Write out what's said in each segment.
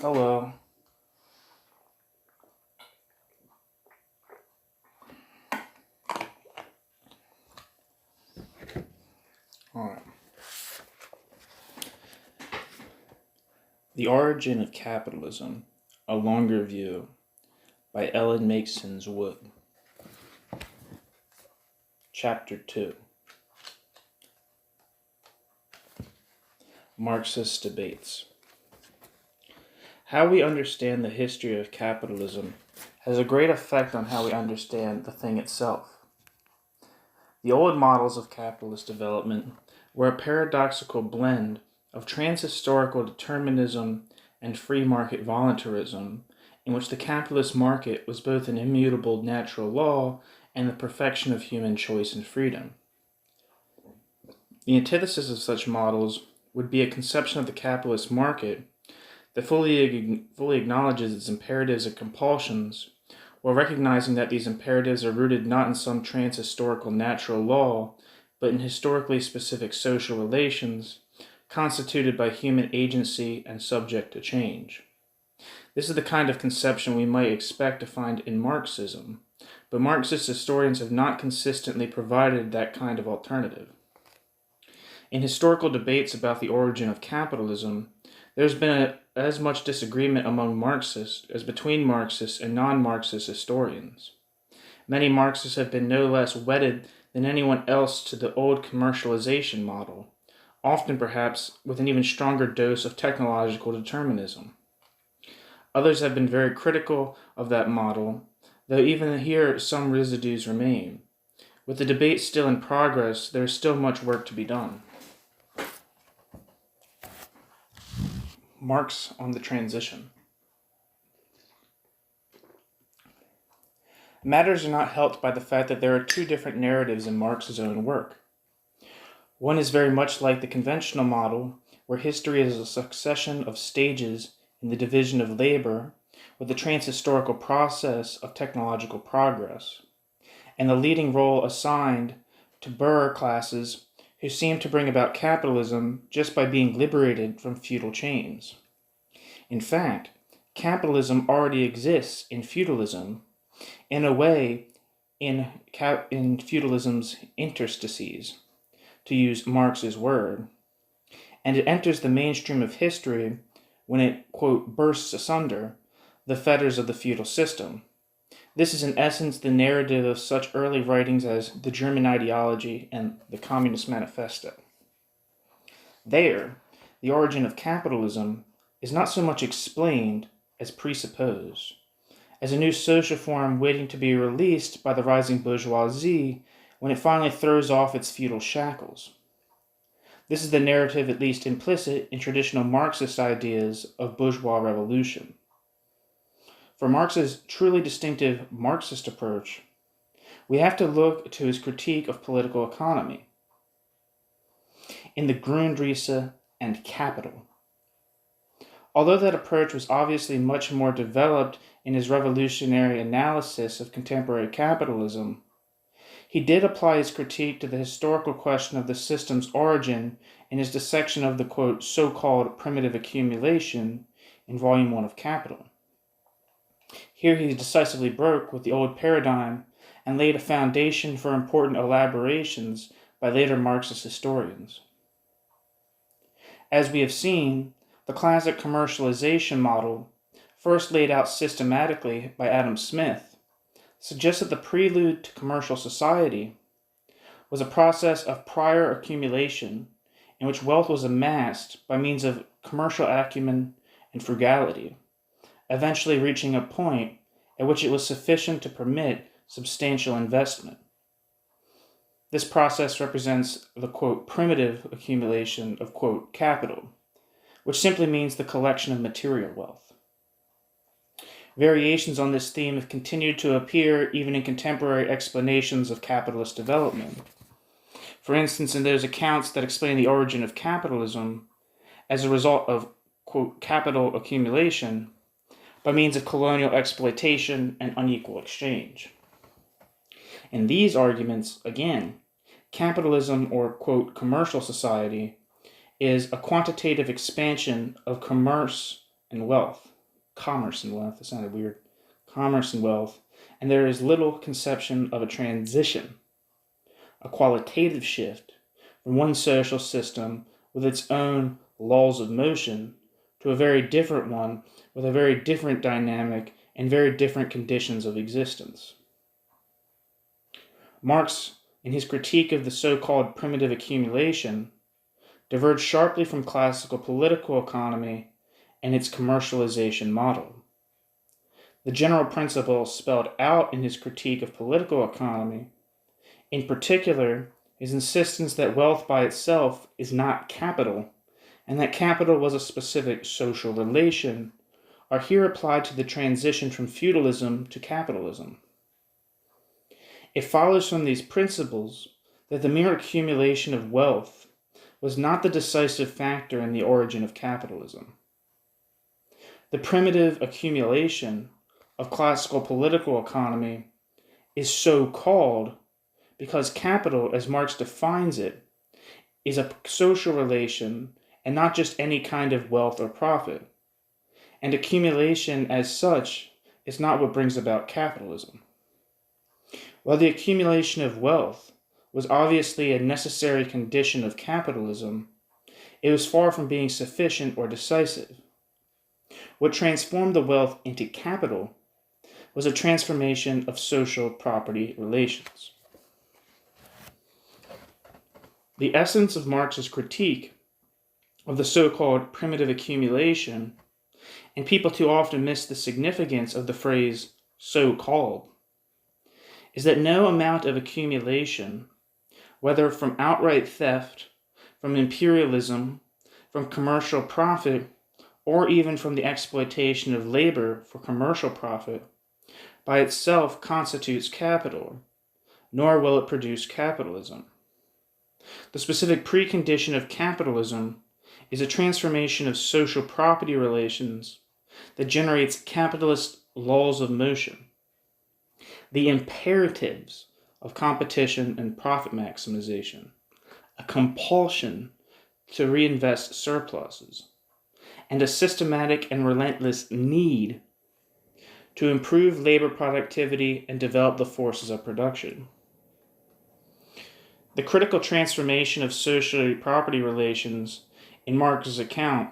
Hello. Alright. The Origin of Capitalism, A Longer View, by Meiksins Wood. Chapter 2. Marxist Debates. How we understand the history of capitalism has a great effect on how we understand the thing itself. The old models of capitalist development were a paradoxical blend of transhistorical determinism and free market voluntarism, in which the capitalist market was both an immutable natural law and the perfection of human choice and freedom. The antithesis of such models would be a conception of the capitalist market that fully acknowledges its imperatives and compulsions, while recognizing that these imperatives are rooted not in some transhistorical natural law, but in historically specific social relations constituted by human agency and subject to change. This is the kind of conception we might expect to find in Marxism, but Marxist historians have not consistently provided that kind of alternative. In historical debates about the origin of capitalism, there's been as much disagreement among Marxists as between Marxists and non-Marxist historians. Many Marxists have been no less wedded than anyone else to the old commercialization model, often perhaps with an even stronger dose of technological determinism. Others have been very critical of that model, though even here some residues remain. With the debate still in progress, there is still much work to be done. Marx on the transition. Matters are not helped by the fact that there are two different narratives in Marx's own work. One is very much like the conventional model, where history is a succession of stages in the division of labor with the transhistorical process of technological progress, and the leading role assigned to bourgeois classes who seem to bring about capitalism just by being liberated from feudal chains. In fact, capitalism already exists in feudalism, in a way in feudalism's interstices, to use Marx's word, and it enters the mainstream of history when it, quote, bursts asunder the fetters of the feudal system. This is in essence the narrative of such early writings as The German Ideology and The Communist Manifesto. There, the origin of capitalism is not so much explained as presupposed, as a new social form waiting to be released by the rising bourgeoisie when it finally throws off its feudal shackles. This is the narrative at least implicit in traditional Marxist ideas of bourgeois revolution. For Marx's truly distinctive Marxist approach, we have to look to his critique of political economy. In the Grundrisse and Capital. Although that approach was obviously much more developed in his revolutionary analysis of contemporary capitalism, he did apply his critique to the historical question of the system's origin in his dissection of the, quote, so-called primitive accumulation in Volume 1 of Capital. Here he decisively broke with the old paradigm and laid a foundation for important elaborations by later Marxist historians. As we have seen, the classic commercialization model, first laid out systematically by Adam Smith, suggests that the prelude to commercial society was a process of prior accumulation in which wealth was amassed by means of commercial acumen and frugality, eventually reaching a point at which it was sufficient to permit substantial investment. This process represents the, quote, primitive accumulation of, quote, capital, which simply means the collection of material wealth. Variations on this theme have continued to appear even in contemporary explanations of capitalist development. For instance, in those accounts that explain the origin of capitalism as a result of, quote, capital accumulation by means of colonial exploitation and unequal exchange. In these arguments, again, capitalism or, quote, commercial society is a quantitative expansion of commerce and wealth. commerce and wealth. It sounded weird. Commerce and wealth. And there is little conception of a transition, a qualitative shift from one social system with its own laws of motion to a very different one with a very different dynamic and very different conditions of existence. Marx, in his critique of the so-called primitive accumulation, diverged sharply from classical political economy and its commercialization model. The general principles spelled out in his critique of political economy, in particular, his insistence that wealth by itself is not capital, and that capital was a specific social relation, are here applied to the transition from feudalism to capitalism. It follows from these principles that the mere accumulation of wealth was not the decisive factor in the origin of capitalism. The primitive accumulation of classical political economy is so called because capital, as Marx defines it, is a social relation and not just any kind of wealth or profit. And accumulation as such is not what brings about capitalism. While the accumulation of wealth was obviously a necessary condition of capitalism, it was far from being sufficient or decisive. What transformed the wealth into capital was a transformation of social property relations. The essence of Marx's critique of the so-called primitive accumulation, and people too often miss the significance of the phrase so-called, is that no amount of accumulation, whether from outright theft, from imperialism, from commercial profit, or even from the exploitation of labor for commercial profit, by itself constitutes capital, nor will it produce capitalism. The specific precondition of capitalism is a transformation of social property relations that generates capitalist laws of motion, the imperatives of competition and profit maximization, a compulsion to reinvest surpluses, and a systematic and relentless need to improve labor productivity and develop the forces of production. The critical transformation of social property relations in Marx's account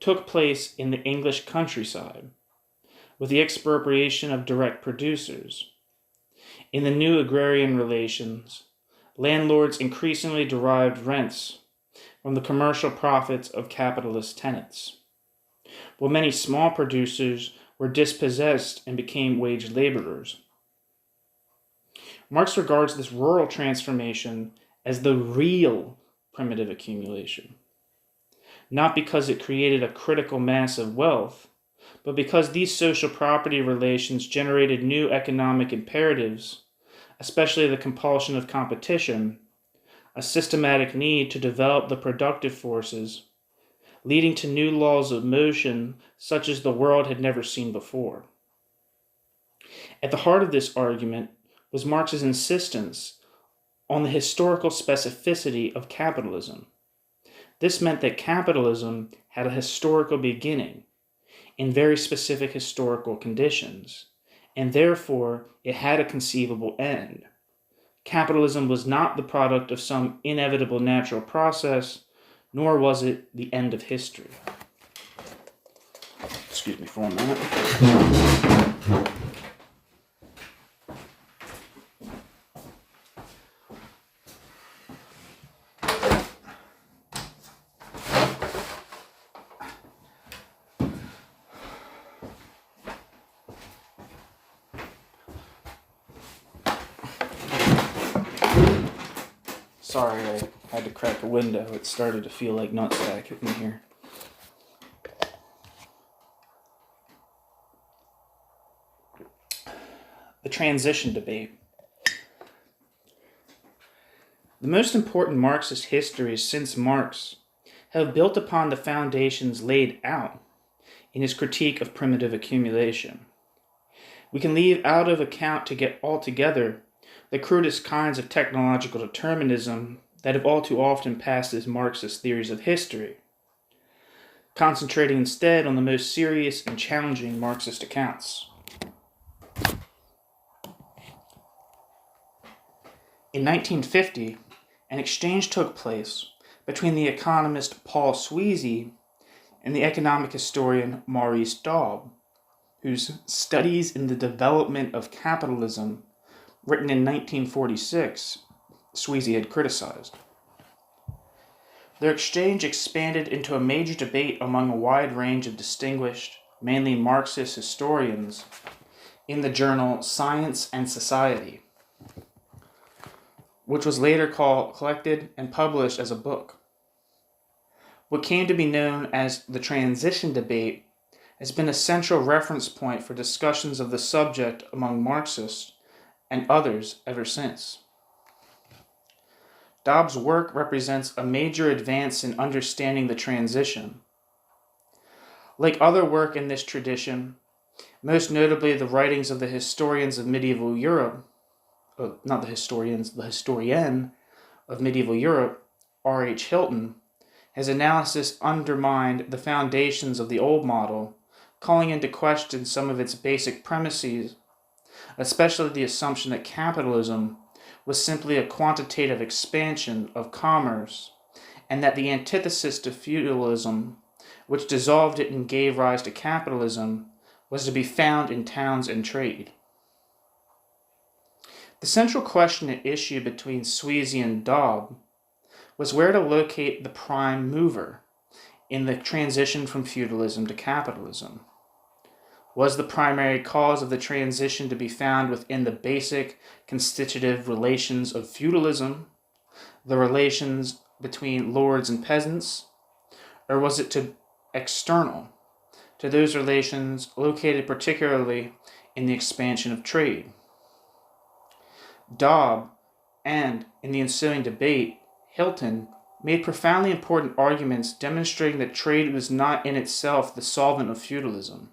took place in the English countryside, with the expropriation of direct producers. In the new agrarian relations, landlords increasingly derived rents from the commercial profits of capitalist tenants, while many small producers were dispossessed and became wage laborers. Marx regards this rural transformation as the real primitive accumulation, not because it created a critical mass of wealth, but because these social property relations generated new economic imperatives, especially the compulsion of competition, a systematic need to develop the productive forces, leading to new laws of motion such as the world had never seen before. At the heart of this argument was Marx's insistence on the historical specificity of capitalism. This meant that capitalism had a historical beginning in very specific historical conditions, and therefore it had a conceivable end. Capitalism was not the product of some inevitable natural process, nor was it the end of history. Excuse me for a minute. Sorry, I had to crack a window. It started to feel like nutsack in here. The transition debate. The most important Marxist histories since Marx have built upon the foundations laid out in his critique of primitive accumulation. We can leave out of account to get altogether the crudest kinds of technological determinism that have all too often passed as Marxist theories of history. concentrating instead on the most serious and challenging Marxist accounts. In 1950, an exchange took place between the economist Paul Sweezy and the economic historian Maurice Daub, whose Studies in the Development of Capitalism, written in 1946, Sweezy had criticized. Their exchange expanded into a major debate among a wide range of distinguished, mainly Marxist historians, in the journal Science and Society, which was later collected and published as a book. What came to be known as the transition debate has been a central reference point for discussions of the subject among Marxists and others ever since. Daub's work represents a major advance in understanding the transition. Like other work in this tradition, most notably the writings of the historians of medieval Europe, not the historians, the historian of medieval Europe, R.H. Hilton, his analysis undermined the foundations of the old model, calling into question some of its basic premises, especially the assumption that capitalism was simply a quantitative expansion of commerce, and that the antithesis to feudalism, which dissolved it and gave rise to capitalism, was to be found in towns and trade. The central question at issue between Sweezy and Daub was where to locate the prime mover in the transition from feudalism to capitalism. Was the primary cause of the transition to be found within the basic constitutive relations of feudalism, the relations between lords and peasants, or was it external to those relations located particularly in the expansion of trade? Daub, and in the ensuing debate, Hilton made profoundly important arguments demonstrating that trade was not in itself the solvent of feudalism.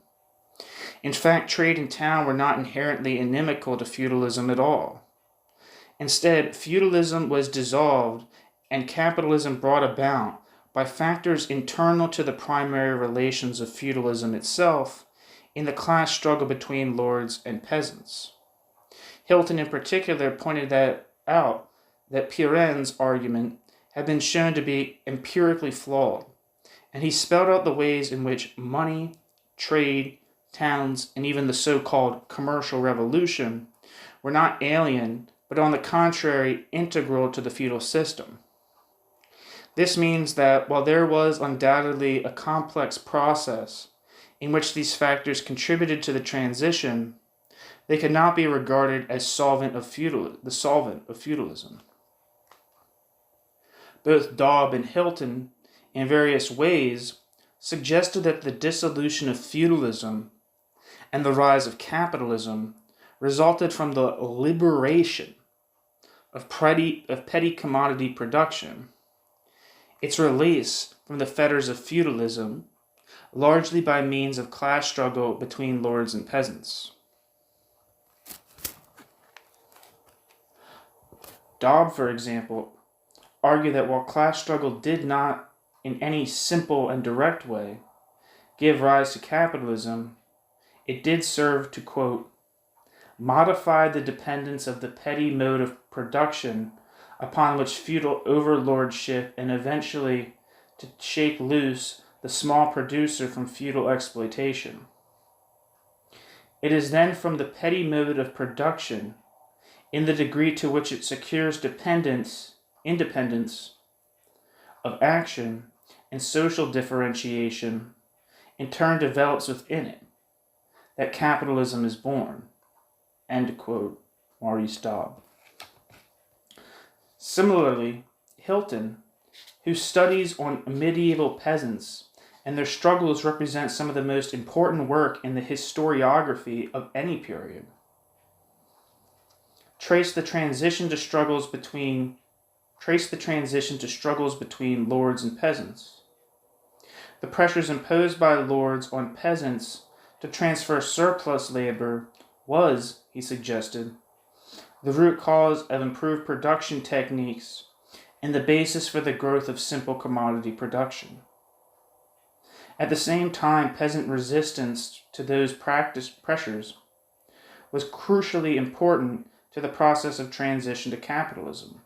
In fact, trade and town were not inherently inimical to feudalism at all. Instead, feudalism was dissolved and capitalism brought about by factors internal to the primary relations of feudalism itself in the class struggle between lords and peasants. Hilton in particular pointed out that Piren's argument had been shown to be empirically flawed, and he spelled out the ways in which money, trade, towns, and even the so-called commercial revolution were not alien, but on the contrary, integral to the feudal system. This means that while there was undoubtedly a complex process in which these factors contributed to the transition, they could not be regarded as the solvent of feudalism. Both Daub and Hilton, in various ways, suggested that the dissolution of feudalism and the rise of capitalism resulted from the liberation of petty commodity production, its release from the fetters of feudalism, largely by means of class struggle between lords and peasants. Daub, for example, argued that while class struggle did not, in any simple and direct way, give rise to capitalism, it did serve to, quote, modify the dependence of the petty mode of production upon which feudal overlordship and eventually to shake loose the small producer from feudal exploitation. It is then from the petty mode of production, in the degree to which it secures independence of action and social differentiation, in turn develops within it, that capitalism is born. End quote, Maurice Daub. Similarly, Hilton, whose studies on medieval peasants and their struggles represent some of the most important work in the historiography of any period, traced the transition to struggles between lords and peasants. The pressures imposed by lords on peasants to transfer surplus labor was, he suggested, the root cause of improved production techniques and the basis for the growth of simple commodity production. At the same time, peasant resistance to those pressures was crucially important to the process of transition to capitalism.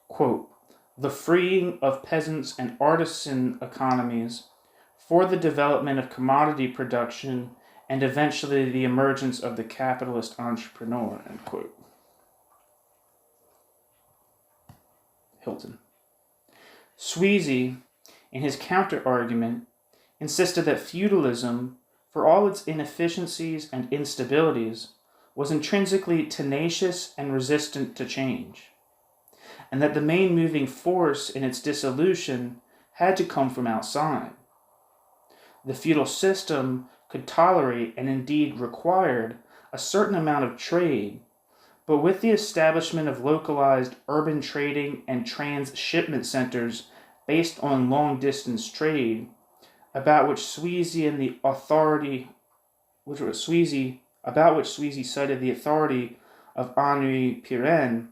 Quote, the freeing of peasants and artisan economies for the development of commodity production and eventually the emergence of the capitalist entrepreneur, end quote. Hilton. Sweezy, in his counterargument, insisted that feudalism, for all its inefficiencies and instabilities, was intrinsically tenacious and resistant to change, and that the main moving force in its dissolution had to come from outside. The feudal system could tolerate and indeed required a certain amount of trade, but with the establishment of localized urban trading and transshipment centers based on long-distance trade, about which Sweezy cited the authority of Henri Pirenne,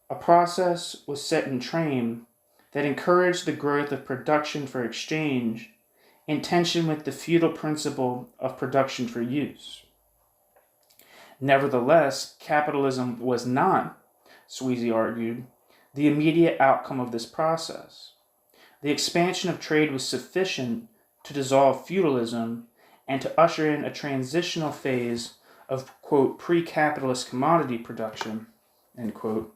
a process was set in train that encouraged the growth of production for exchange, in tension with the feudal principle of production for use. Nevertheless, capitalism was not, Sweezy argued, the immediate outcome of this process. The expansion of trade was sufficient to dissolve feudalism and to usher in a transitional phase of, quote, pre-capitalist commodity production, end quote,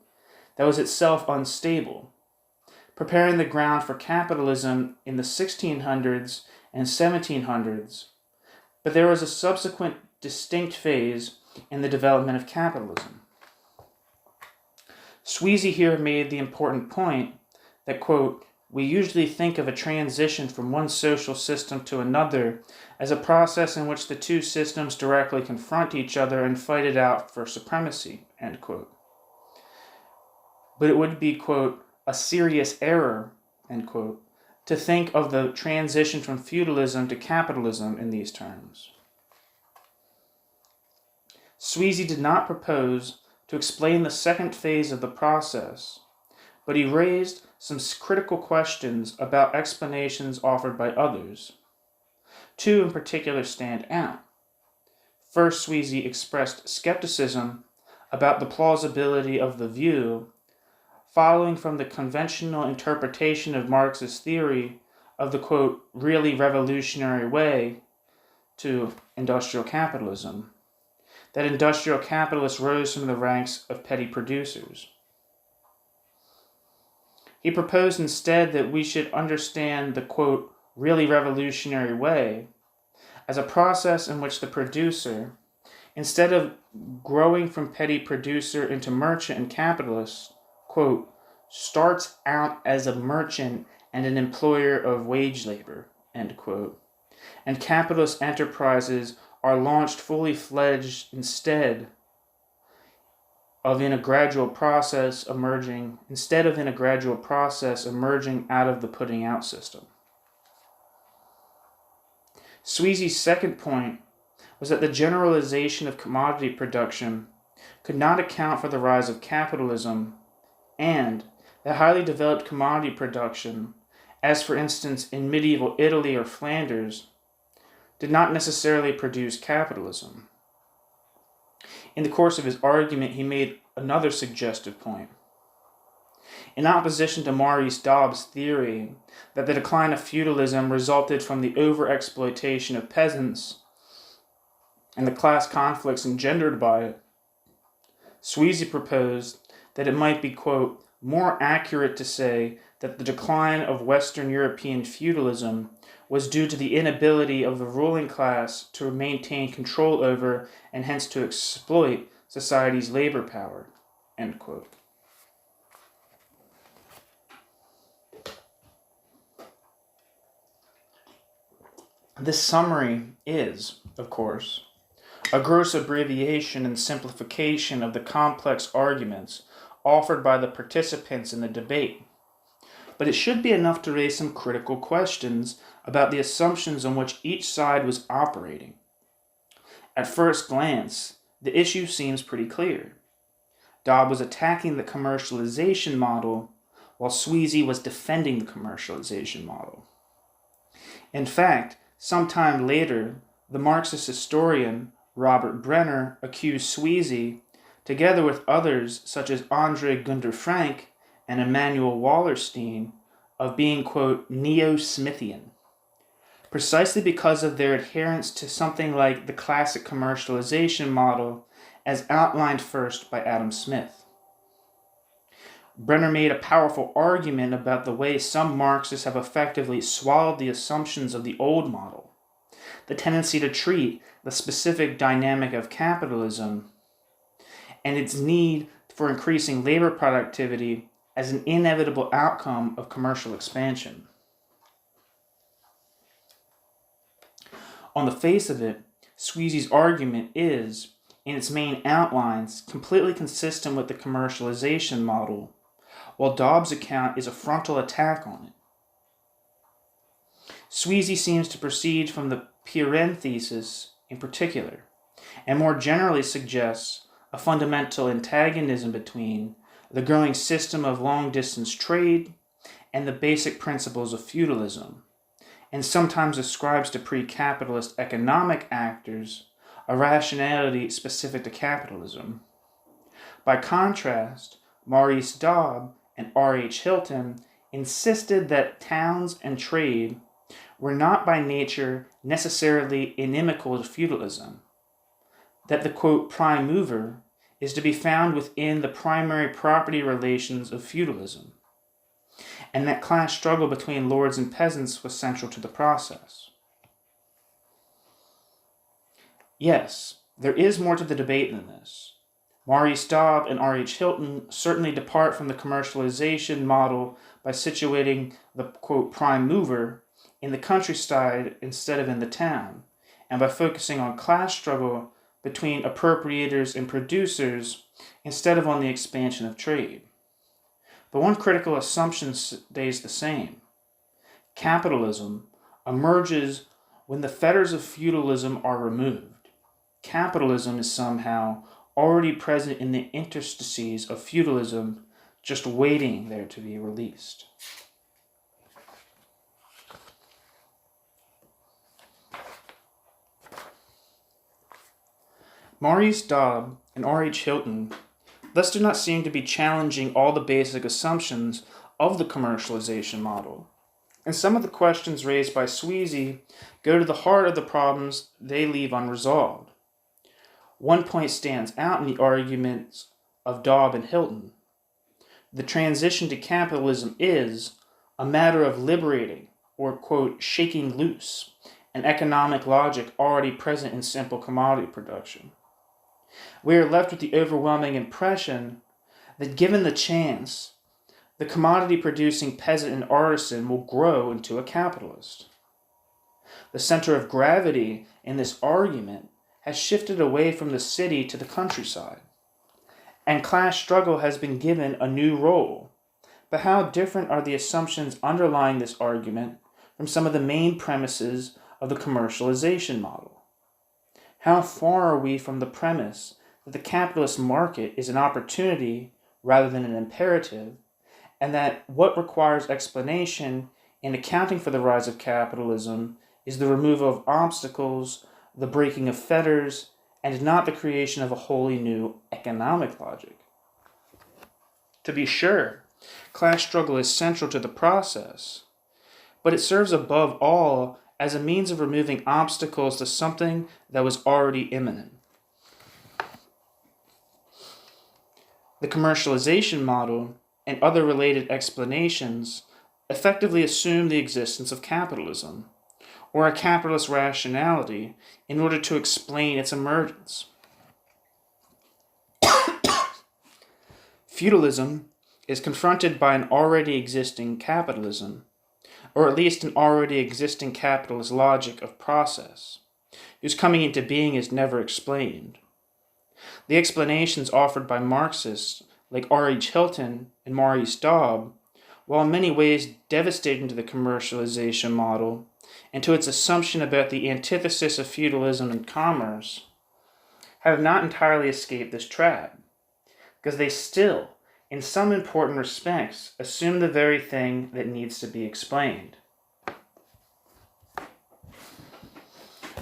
that was itself unstable, preparing the ground for capitalism in the 1600s and 1700s, but there was a subsequent distinct phase in the development of capitalism. Sweezy here made the important point that, quote, we usually think of a transition from one social system to another as a process in which the two systems directly confront each other and fight it out for supremacy, end quote. But it would be, quote, a serious error, end quote, to think of the transition from feudalism to capitalism in these terms. Sweezy did not propose to explain the second phase of the process, but he raised some critical questions about explanations offered by others. Two in particular stand out. First, Sweezy expressed skepticism about the plausibility of the view, following from the conventional interpretation of Marxist theory of the, quote, really revolutionary way to industrial capitalism, that industrial capitalists rose from the ranks of petty producers. He proposed instead that we should understand the, quote, really revolutionary way as a process in which the producer, instead of growing from petty producer into merchant and capitalist, quote, starts out as a merchant and an employer of wage labor, end quote, and capitalist enterprises are launched fully fledged instead of in a gradual process emerging out of the putting out system. Sweezy's second point was that the generalization of commodity production could not account for the rise of capitalism, and that highly developed commodity production, as for instance in medieval Italy or Flanders, did not necessarily produce capitalism. In the course of his argument, he made another suggestive point. In opposition to Maurice Dobbs' theory that the decline of feudalism resulted from the overexploitation of peasants and the class conflicts engendered by it, Sweezy proposed that it might be, quote, more accurate to say that the decline of Western European feudalism was due to the inability of the ruling class to maintain control over and hence to exploit society's labor power, end quote. This summary is, of course, a gross abbreviation and simplification of the complex arguments offered by the participants in the debate, but it should be enough to raise some critical questions about the assumptions on which each side was operating. At first glance, the issue seems pretty clear. Dobb was attacking the commercialization model, while Sweezy was defending the commercialization model. In fact, sometime later, the Marxist historian Robert Brenner accused Sweezy, together with others such as Andre Gunder Frank and Emanuel Wallerstein, of being, quote, neo-Smithian, precisely because of their adherence to something like the classic commercialization model as outlined first by Adam Smith. Brenner made a powerful argument about the way some Marxists have effectively swallowed the assumptions of the old model, the tendency to treat the specific dynamic of capitalism and its need for increasing labor productivity as an inevitable outcome of commercial expansion. On the face of it, Sweezy's argument is, in its main outlines, completely consistent with the commercialization model, while Dobbs' account is a frontal attack on it. Sweezy seems to proceed from the Pirenne thesis in particular, and more generally suggests a fundamental antagonism between the growing system of long-distance trade and the basic principles of feudalism, and sometimes ascribes to pre-capitalist economic actors a rationality specific to capitalism. By contrast, Maurice Dobb and R.H. Hilton insisted that towns and trade were not by nature necessarily inimical to feudalism, that the, quote, prime mover is to be found within the primary property relations of feudalism, and that class struggle between lords and peasants was central to the process. Yes, there is more to the debate than this. Maurice Dobb and R.H. Hilton certainly depart from the commercialization model by situating the, quote, prime mover in the countryside instead of in the town, and by focusing on class struggle between appropriators and producers instead of on the expansion of trade. But one critical assumption stays the same. Capitalism emerges when the fetters of feudalism are removed. Capitalism is somehow already present in the interstices of feudalism, just waiting there to be released. Maurice Dobb and R.H. Hilton thus do not seem to be challenging all the basic assumptions of the commercialization model, and some of the questions raised by Sweezy go to the heart of the problems they leave unresolved. One point stands out in the arguments of Dobb and Hilton. The transition to capitalism is a matter of liberating, or, quote, shaking loose, an economic logic already present in simple commodity production. We are left with the overwhelming impression that given the chance, the commodity-producing peasant and artisan will grow into a capitalist. The center of gravity in this argument has shifted away from the city to the countryside, and class struggle has been given a new role. But how different are the assumptions underlying this argument from some of the main premises of the commercialization model? How far are we from the premise that the capitalist market is an opportunity rather than an imperative, and that what requires explanation in accounting for the rise of capitalism is the removal of obstacles, the breaking of fetters, and not the creation of a wholly new economic logic? To be sure, class struggle is central to the process, but it serves above all as a means of removing obstacles to something that was already imminent. The commercialization model and other related explanations effectively assume the existence of capitalism, or a capitalist rationality, in order to explain its emergence. Feudalism is confronted by an already existing capitalism, or at least an already existing capitalist logic of process, whose coming into being is never explained. The explanations offered by Marxists like R.H. Hilton and Maurice Dobb, while in many ways devastating to the commercialization model and to its assumption about the antithesis of feudalism and commerce, have not entirely escaped this trap, because they still in some important respects, assume the very thing that needs to be explained.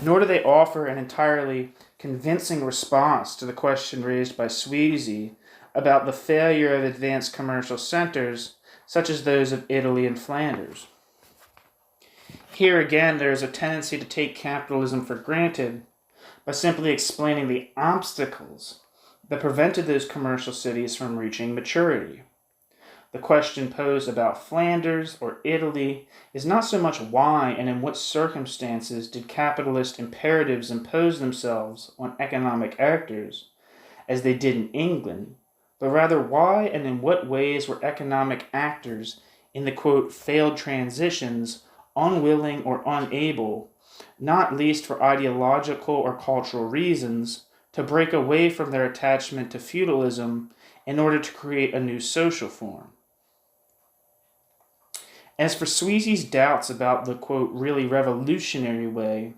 Nor do they offer an entirely convincing response to the question raised by Sweezy about the failure of advanced commercial centers, such as those of Italy and Flanders. Here again, there is a tendency to take capitalism for granted by simply explaining the obstacles that prevented those commercial cities from reaching maturity. The question posed about Flanders or Italy is not so much why and in what circumstances did capitalist imperatives impose themselves on economic actors, as they did in England, but rather why and in what ways were economic actors in the, quote, failed transitions unwilling or unable, not least for ideological or cultural reasons, to break away from their attachment to feudalism in order to create a new social form. As for Sweezy's doubts about the, quote, really revolutionary way,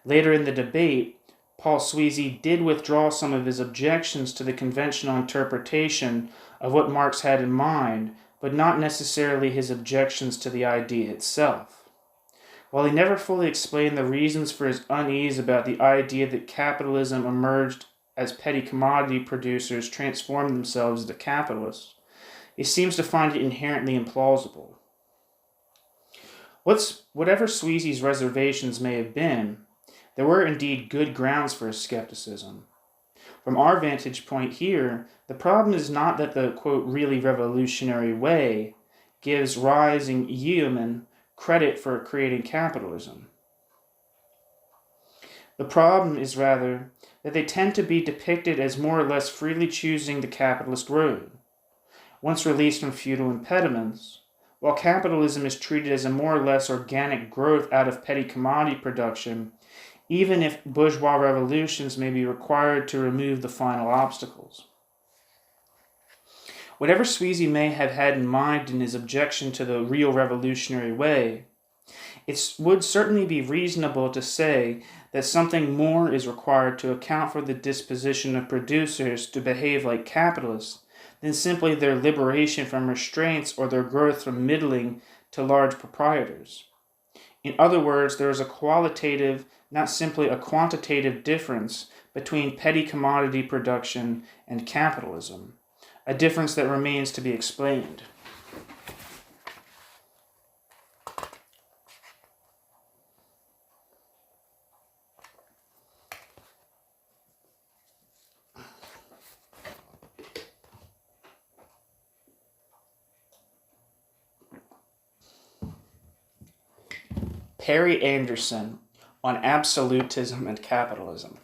later in the debate, Paul Sweezy did withdraw some of his objections to the conventional interpretation of what Marx had in mind, but not necessarily his objections to the idea itself. While he never fully explained the reasons for his unease about the idea that capitalism emerged as petty commodity producers transformed themselves into capitalists, he seems to find it inherently implausible. Whatever Sweezy's reservations may have been, there were indeed good grounds for his skepticism. From our vantage point here, the problem is not that the, quote, really revolutionary way gives rising yeomen credit for creating capitalism. The problem is rather that they tend to be depicted as more or less freely choosing the capitalist road. Once released from feudal impediments, while capitalism is treated as a more or less organic growth out of petty commodity production, even if bourgeois revolutions may be required to remove the final obstacles. Whatever Sweezy may have had in mind in his objection to the real revolutionary way, it would certainly be reasonable to say that something more is required to account for the disposition of producers to behave like capitalists than simply their liberation from restraints or their growth from middling to large proprietors. In other words, there is a qualitative, not simply a quantitative difference between petty commodity production and capitalism, a difference that remains to be explained. Perry Anderson on Absolutism and Capitalism.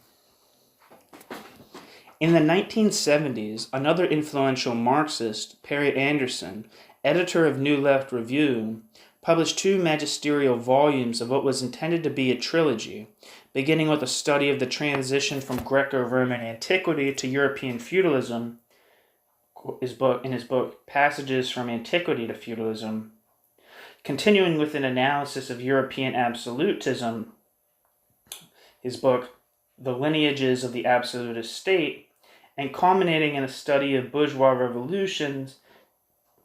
In the 1970s, another influential Marxist, Perry Anderson, editor of New Left Review, published 2 magisterial volumes of what was intended to be a trilogy, beginning with a study of the transition from Greco-Roman antiquity to European feudalism, in his book Passages from Antiquity to Feudalism, continuing with an analysis of European absolutism, his book The Lineages of the Absolutist State, and culminating in a study of bourgeois revolutions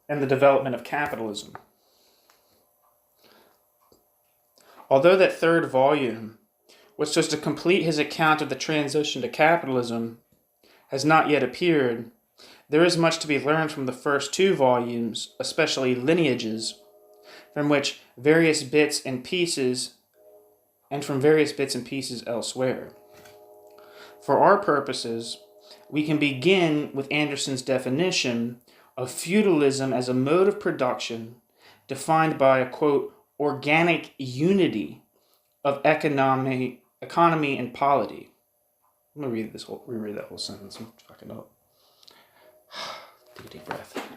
and the development of capitalism. Although that third volume, which was to complete his account of the transition to capitalism, has not yet appeared, there is much to be learned from the first 2 volumes, especially Lineages, from various bits and pieces elsewhere. For our purposes, we can begin with Anderson's definition of feudalism as a mode of production defined by a, quote, organic unity of economy and polity. I'm going to reread that whole sentence. I'm fucking up. Take a deep breath.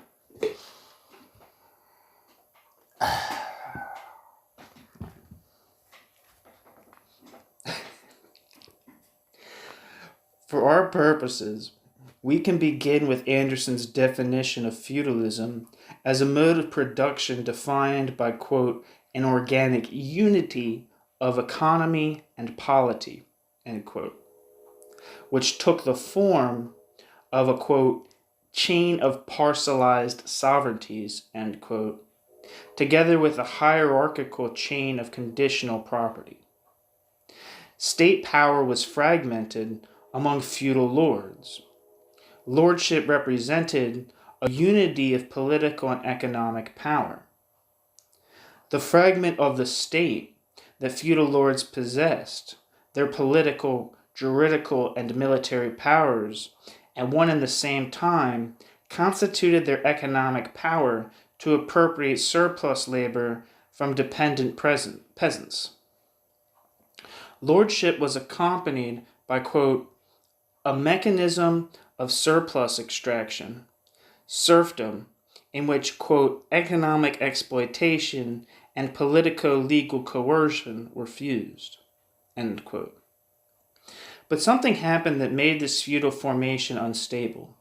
For our purposes, we can begin with Anderson's definition of feudalism as a mode of production defined by, quote, an organic unity of economy and polity, end quote, which took the form of a, quote, chain of parcelized sovereignties, end quote, together with a hierarchical chain of conditional property. State power was fragmented among feudal lords. Lordship represented a unity of political and economic power. The fragment of the state that feudal lords possessed, their political, juridical, and military powers, at one and the same time, constituted their economic power to appropriate surplus labor from dependent peasants. Lordship was accompanied by, quote, a mechanism of surplus extraction, serfdom, in which, quote, economic exploitation and politico-legal coercion were fused, end quote. But something happened that made this feudal formation unstable.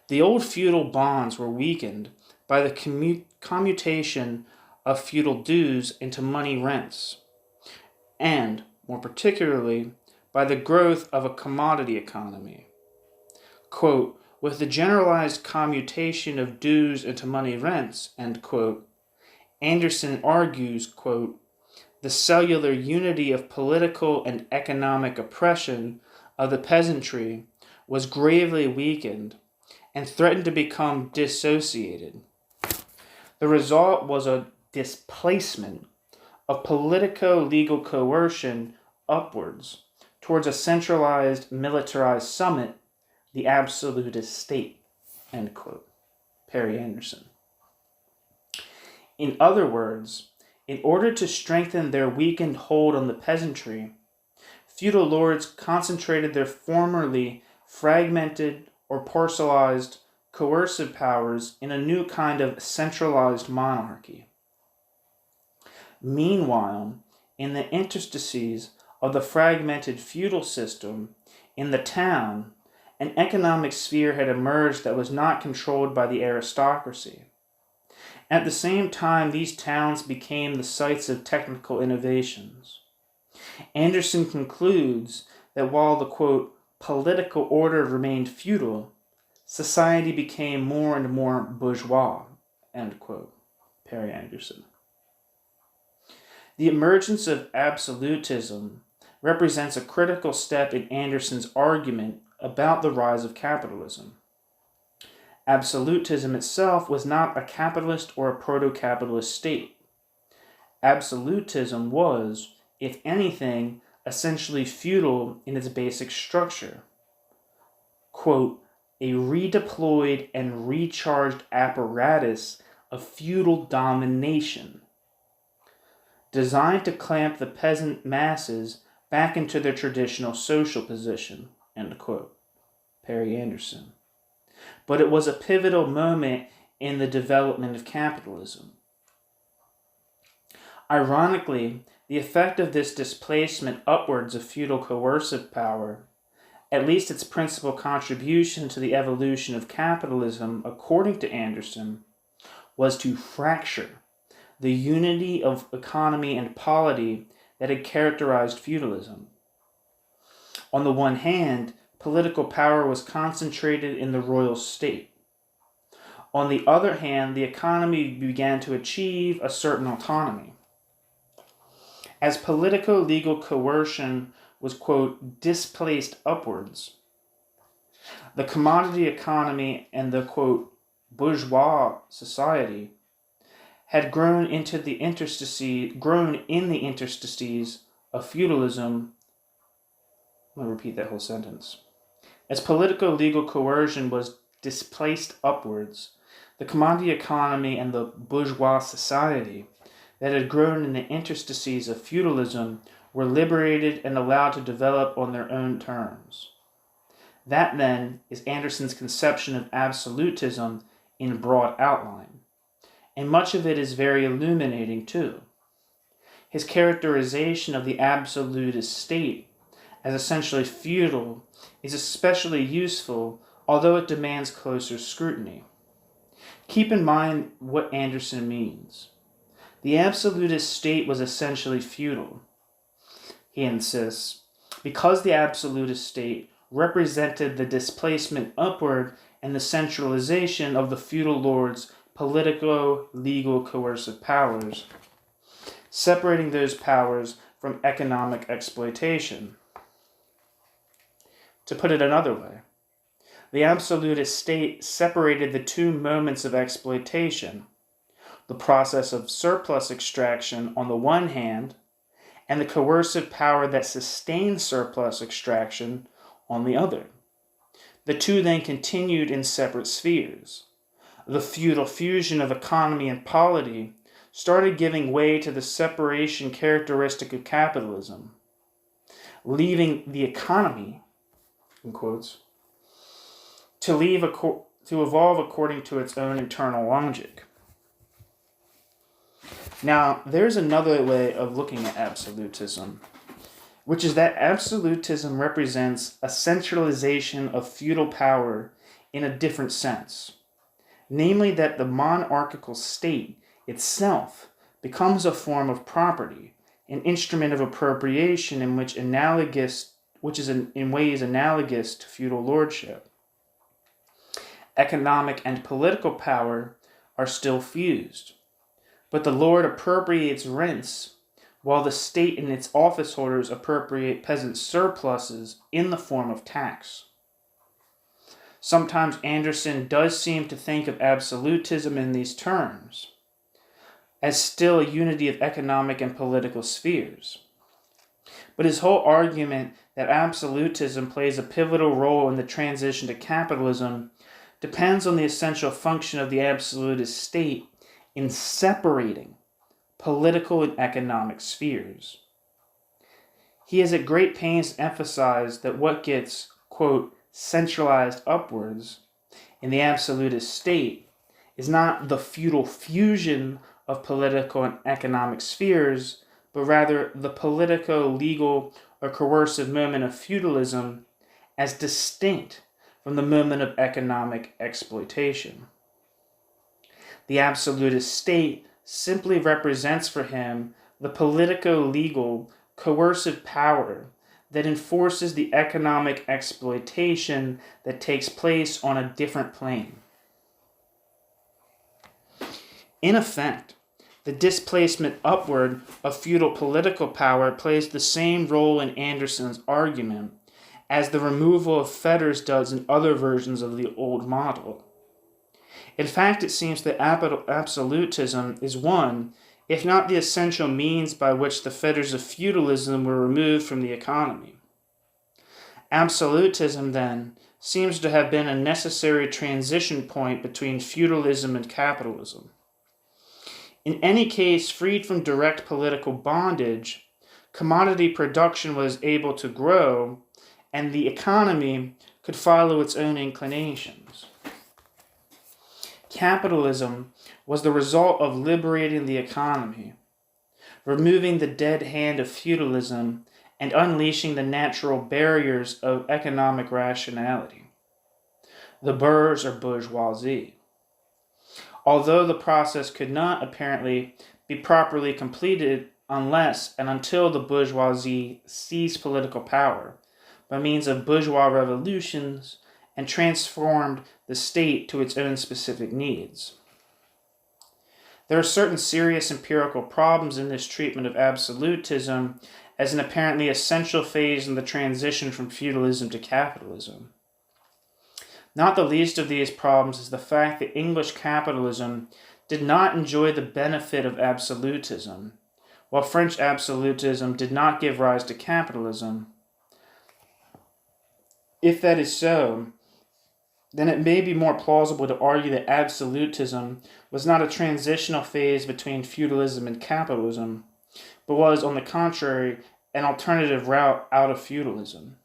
The old feudal bonds were weakened by the commutation of feudal dues into money rents, and, more particularly, by the growth of a commodity economy. Quote, with the generalized commutation of dues into money rents, end quote, Anderson argues, quote, the cellular unity of political and economic oppression of the peasantry was gravely weakened and threatened to become dissociated. The result was a displacement of politico-legal coercion upwards towards a centralized, militarized summit, the absolutist state, end quote. Perry Anderson. In other words, in order to strengthen their weakened hold on the peasantry, feudal lords concentrated their formerly fragmented or parcelized coercive powers in a new kind of centralized monarchy. Meanwhile, in the interstices of the fragmented feudal system, in the town, an economic sphere had emerged that was not controlled by the aristocracy. At the same time, these towns became the sites of technical innovations. Anderson concludes that while the, quote, political order remained feudal, society became more and more bourgeois, end quote. Perry Anderson. The emergence of absolutism represents a critical step in Anderson's argument about the rise of capitalism. Absolutism itself was not a capitalist or a proto-capitalist state. Absolutism was, if anything, essentially feudal in its basic structure. Quote, a redeployed and recharged apparatus of feudal domination, designed to clamp the peasant masses back into their traditional social position, end quote. Perry Anderson. But it was a pivotal moment in the development of capitalism. Ironically, the effect of this displacement upwards of feudal coercive power, at least its principal contribution to the evolution of capitalism, according to Anderson, was to fracture the unity of economy and polity that had characterized feudalism. On the one hand, political power was concentrated in the royal state. On the other hand, the economy began to achieve a certain autonomy. As politico-legal coercion was, quote, displaced upwards, the commodity economy and the, quote, bourgeois society had grown in the interstices of feudalism. I'm going to repeat that whole sentence. As politico-legal coercion was displaced upwards, the commodity economy and the bourgeois society that had grown in the interstices of feudalism were liberated and allowed to develop on their own terms. That, then, is Anderson's conception of absolutism in broad outline, and much of it is very illuminating, too. His characterization of the absolutist state as essentially feudal is especially useful, although it demands closer scrutiny. Keep in mind what Anderson means. The absolutist state was essentially feudal, he insists, because the absolutist state represented the displacement upward and the centralization of the feudal lords' politico-legal coercive powers, separating those powers from economic exploitation. To put it another way, the absolutist state separated the two moments of exploitation, the process of surplus extraction on the one hand, and the coercive power that sustains surplus extraction on the other. The two then continued in separate spheres. The feudal fusion of economy and polity started giving way to the separation characteristic of capitalism, leaving the economy, in quotes, to evolve according to its own internal logic. Now, there's another way of looking at absolutism, which is that absolutism represents a centralization of feudal power in a different sense, namely that the monarchical state itself becomes a form of property, an instrument of appropriation in ways analogous to feudal lordship. Economic and political power are still fused, but the lord appropriates rents, while the state and its office holders appropriate peasant surpluses in the form of tax. Sometimes Anderson does seem to think of absolutism in these terms, as still a unity of economic and political spheres. But his whole argument that absolutism plays a pivotal role in the transition to capitalism depends on the essential function of the absolutist state in separating political and economic spheres. He is at great pains to emphasize that what gets, quote, centralized upwards in the absolutist state is not the feudal fusion of political and economic spheres, but rather the politico-legal or coercive moment of feudalism as distinct from the moment of economic exploitation. The absolutist state simply represents for him the politico-legal coercive power that enforces the economic exploitation that takes place on a different plane. In effect, the displacement upward of feudal political power plays the same role in Anderson's argument as the removal of fetters does in other versions of the old model. In fact, it seems that absolutism is one, if not the essential means by which the fetters of feudalism were removed from the economy. Absolutism, then, seems to have been a necessary transition point between feudalism and capitalism. In any case, freed from direct political bondage, commodity production was able to grow, and the economy could follow its own inclinations. Capitalism was the result of liberating the economy, removing the dead hand of feudalism, and unleashing the natural barriers of economic rationality, the bourge or bourgeoisie. Although the process could not, apparently, be properly completed unless and until the bourgeoisie seized political power by means of bourgeois revolutions and transformed the state to its own specific needs. There are certain serious empirical problems in this treatment of absolutism as an apparently essential phase in the transition from feudalism to capitalism. Not the least of these problems is the fact that English capitalism did not enjoy the benefit of absolutism, while French absolutism did not give rise to capitalism. If that is so, then it may be more plausible to argue that absolutism was not a transitional phase between feudalism and capitalism, but was, on the contrary, an alternative route out of feudalism.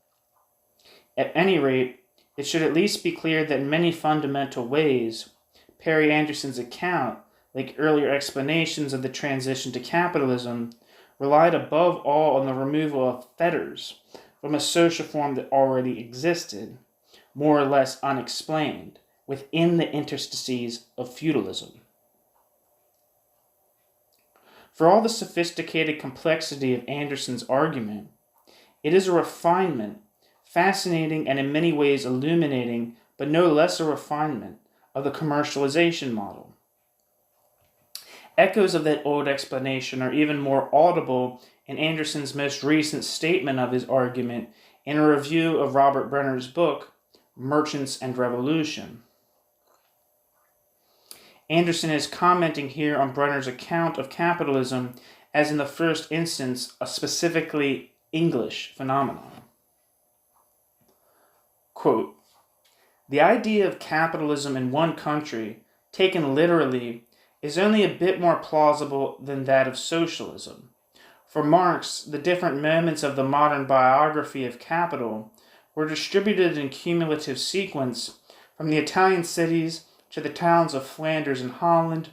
At any rate, it should at least be clear that in many fundamental ways, Perry Anderson's account, like earlier explanations of the transition to capitalism, relied above all on the removal of fetters from a social form that already existed, more or less unexplained, within the interstices of feudalism. For all the sophisticated complexity of Anderson's argument, it is a refinement, fascinating and in many ways illuminating but no less a refinement of the commercialization model. Echoes of that old explanation are even more audible in Anderson's most recent statement of his argument in a review of Robert Brenner's book, Merchants and Revolution. Anderson is commenting here on Brenner's account of capitalism as in the first instance a specifically English phenomenon. Quote, "The idea of capitalism in one country, taken literally, is only a bit more plausible than that of socialism. For Marx, the different moments of the modern biography of capital were distributed in cumulative sequence from the Italian cities to the towns of Flanders and Holland,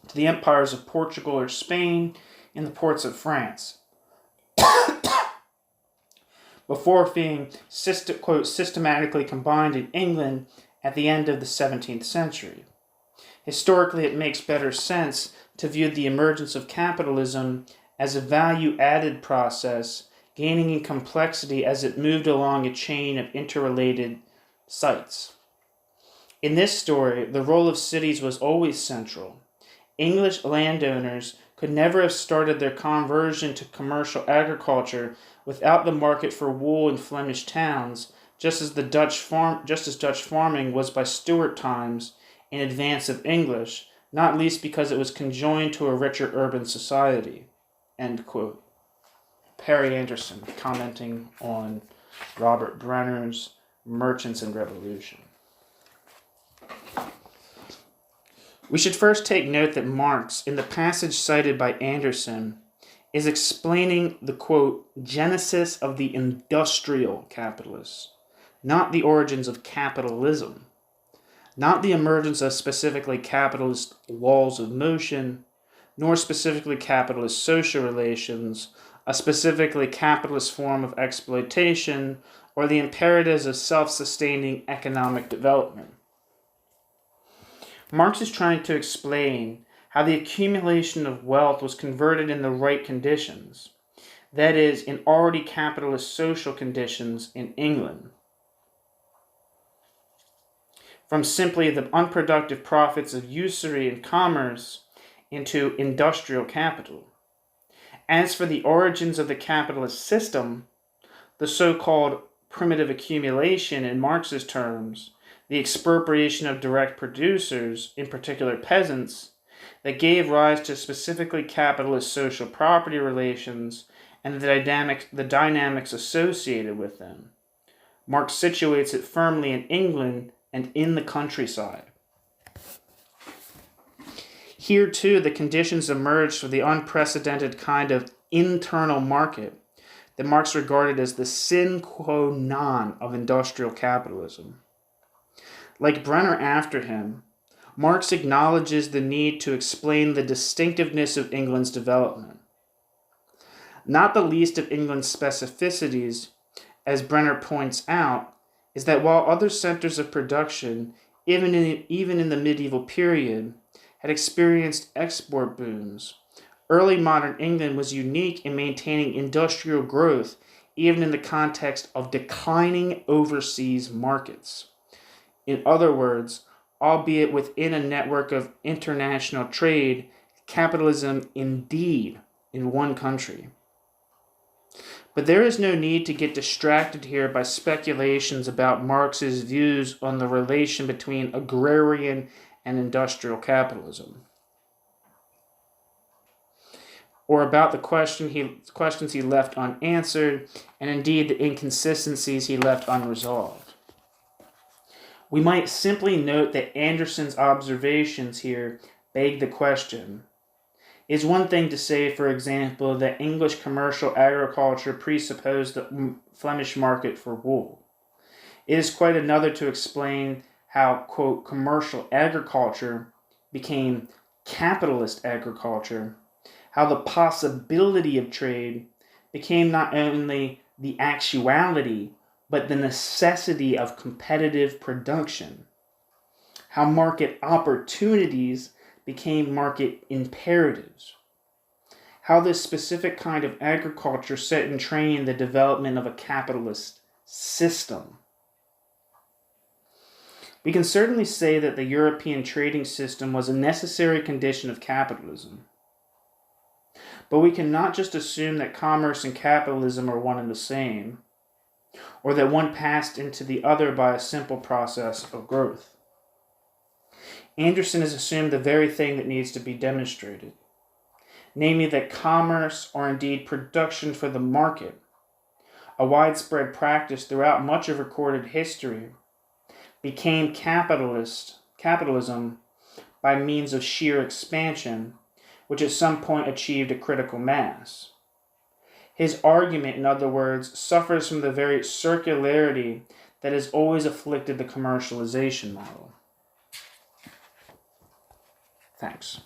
to the empires of Portugal or Spain and the ports of France, before being quote, systematically combined in England at the end of the 17th century. Historically, it makes better sense to view the emergence of capitalism as a value-added process, gaining in complexity as it moved along a chain of interrelated sites. In this story, the role of cities was always central. English landowners could never have started their conversion to commercial agriculture without the market for wool in Flemish towns, just as Dutch farming was by Stuart times in advance of English, not least because it was conjoined to a richer urban society." End quote. Perry Anderson commenting on Robert Brenner's Merchants and Revolution. We should first take note that Marx, in the passage cited by Anderson, is explaining the, quote, genesis of the industrial capitalists, not the origins of capitalism, not the emergence of specifically capitalist laws of motion, nor specifically capitalist social relations, a specifically capitalist form of exploitation, or the imperatives of self-sustaining economic development. Marx is trying to explain how the accumulation of wealth was converted in the right conditions, that is, in already capitalist social conditions in England, from simply the unproductive profits of usury and commerce into industrial capital. As for the origins of the capitalist system, the so-called primitive accumulation in Marx's terms, the expropriation of direct producers, in particular peasants, that gave rise to specifically capitalist social property relations and the dynamics associated with them. Marx situates it firmly in England and in the countryside. Here, too, the conditions emerged for the unprecedented kind of internal market that Marx regarded as the sine qua non of industrial capitalism. Like Brenner after him, Marx acknowledges the need to explain the distinctiveness of England's development. Not the least of England's specificities, as Brenner points out, is that while other centers of production, even in the medieval period, had experienced export booms, early modern England was unique in maintaining industrial growth even in the context of declining overseas markets. In other words, albeit within a network of international trade, capitalism indeed in one country. But there is no need to get distracted here by speculations about Marx's views on the relation between agrarian and industrial capitalism, or about the questions he left unanswered, and indeed the inconsistencies he left unresolved. We might simply note that Anderson's observations here beg the question. It's one thing to say, for example, that English commercial agriculture presupposed the Flemish market for wool. It is quite another to explain how, quote, commercial agriculture became capitalist agriculture, how the possibility of trade became not only the actuality, but the necessity of competitive production, how market opportunities became market imperatives, how this specific kind of agriculture set in train the development of a capitalist system. We can certainly say that the European trading system was a necessary condition of capitalism. But we cannot just assume that commerce and capitalism are one and the same, or that one passed into the other by a simple process of growth. Anderson has assumed the very thing that needs to be demonstrated, namely that commerce, or indeed production for the market, a widespread practice throughout much of recorded history, became capitalism by means of sheer expansion, which at some point achieved a critical mass. His argument, in other words, suffers from the very circularity that has always afflicted the commercialization model. Thanks.